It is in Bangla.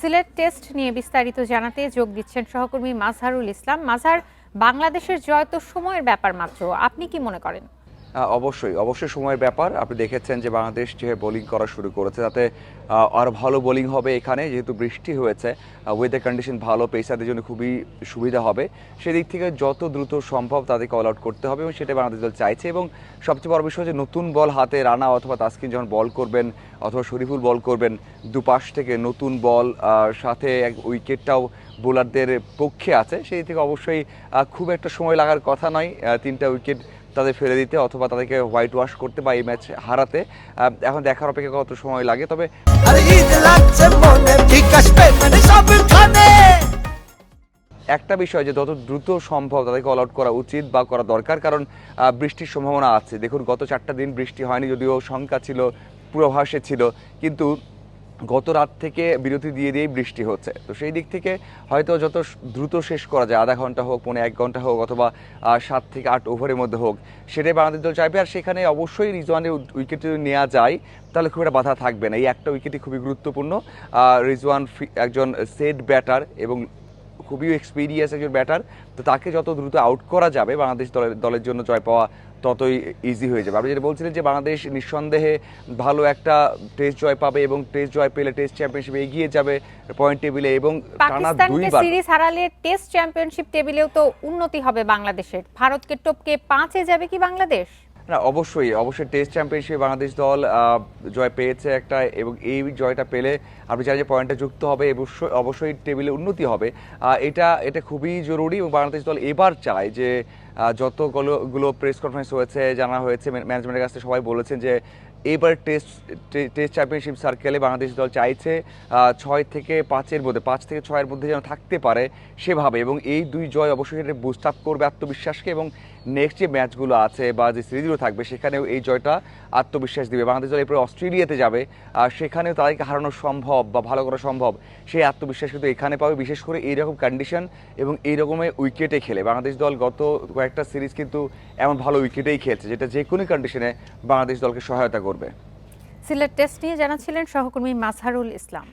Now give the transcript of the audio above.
সিলেট টেস্ট নিয়ে বিস্তারিত জানাতে যোগ দিচ্ছেন সহকর্মী মাজহারুল ইসলাম। মাজহার, বাংলাদেশের জয় তো সময়ের ব্যাপার মাত্র, আপনি কি মনে করেন? অবশ্যই সময়ের ব্যাপার। আপনি দেখেছেন যে বাংলাদেশ যে বোলিং করা শুরু করেছে তাতে আরও ভালো বোলিং হবে এখানে, যেহেতু বৃষ্টি হয়েছে, ওয়েদার কন্ডিশন ভালো, পেসারদের জন্য খুবই সুবিধা হবে। সেদিক থেকে যত দ্রুত সম্ভব তাদেরকে অল আউট করতে হবে এবং সেটাই বাংলাদেশ দল চাইছে। এবং সবচেয়ে বড় বিষয় যে নতুন বল হাতে রানা অথবা তাসকিন যখন বল করবেন অথবা শরীফুল বল করবেন, দুপাশ থেকে নতুন বল, সাথে এক উইকেটটাও বোলারদের পক্ষে আছে, সেই থেকে অবশ্যই খুব একটা সময় লাগার কথা নয় 3টা উইকেট তাদের ফেলে দিতে অথবা তাদেরকে হোয়াইট ওয়াশ করতে বা এই ম্যাচ হারাতে। এখন দেখার অপেক্ষা কত সময় লাগে। তবে একটা বিষয় যে যত দ্রুত সম্ভব তাদেরকে অল আউট করা উচিত বা করা দরকার, কারণ বৃষ্টির সম্ভাবনা আছে। দেখুন, গত 4টা দিন বৃষ্টি হয়নি, যদিও শঙ্কা ছিল, পূর্বাভাসে ছিল, কিন্তু গত রাত থেকে বিরতি দিয়েই বৃষ্টি হচ্ছে। তো সেই দিক থেকে হয়তো যত দ্রুত শেষ করা যায়, আধা ঘন্টা হোক, 1.5 ঘন্টা হোক, অথবা 7 থেকে 8 ওভারের মধ্যে হোক, সেটাই বাংলাদেশ দল চাইবে। আর সেখানে অবশ্যই রিজওয়ানের উইকেট যদি নেওয়া যায় তাহলে খুব একটা বাধা থাকবে না। এই একটা উইকেটই খুবই গুরুত্বপূর্ণ। রিজওয়ান একজন সেট ব্যাটার এবং খুবই এক্সপিরিয়েন্স একজন ব্যাটার, তো তাকে যত দ্রুত আউট করা যাবে বাংলাদেশ দলের জন্য জয় পাওয়া ততই ইজি হয়ে যাবে। আপনি যেটা বলছিলেন যে বাংলাদেশ নিঃসন্দেহে ভালো একটা টেস্ট জয় পাবে এবং টেস্ট জয় পেলে টেস্ট চ্যাম্পিয়নশিপে এগিয়ে যাবে পয়েন্ট টেবিলে, এবং টানা পাকিস্তানকে সিরিজ হারালে টেস্ট চ্যাম্পিয়নশিপ টেবিলেও তো উন্নতি হবে বাংলাদেশের। ভারতকে টপকে 5-এ যাবে কি বাংলাদেশ? না, অবশ্যই টেস্ট চ্যাম্পিয়নশিপে বাংলাদেশ দল জয় পেয়েছে একটা, এবং এই জয়টা পেলে আপনি জানেন যে পয়েন্টটা যুক্ত হবে, অবশ্যই টেবিলে উন্নতি হবে। এটা খুবই জরুরি। এবং বাংলাদেশ দল এবার চায় যে যতগুলো প্রেস কনফারেন্স হয়েছে, জানা হয়েছে, ম্যানেজমেন্টের কাছে সবাই বলেছেন যে এবার টেস্ট চ্যাম্পিয়নশিপ সার্কেলে বাংলাদেশ দল চাইছে 6 থেকে 5-এর মধ্যে, 5 থেকে 6-এর মধ্যে যেন থাকতে পারে সেভাবে। এবং এই 2 জয় অবশ্যই এটা বুস্ট আপ করবে আত্মবিশ্বাসকে, এবং নেক্সট যে ম্যাচগুলো আছে বা যে সিরিজগুলো থাকবে সেখানেও এই জয়টা আত্মবিশ্বাস দিবে। বাংলাদেশ দল এরপরে অস্ট্রেলিয়াতে যাবে, সেখানেও তাদেরকে হারানো সম্ভব বা ভালো করা সম্ভব, সেই আত্মবিশ্বাস কিন্তু এখানে পাবে, বিশেষ করে এইরকম কন্ডিশন এবং এই রকমের উইকেটে খেলে। বাংলাদেশ দল গত কয়েকটা সিরিজ কিন্তু এমন ভালো উইকেটেই খেলছে, যেটা যে কোনো কন্ডিশনে বাংলাদেশ দলকে সহায়তা করবে। সিলেট টেস্ট নিয়ে জানাচ্ছিলেন সহকর্মী মাজহারুল ইসলাম।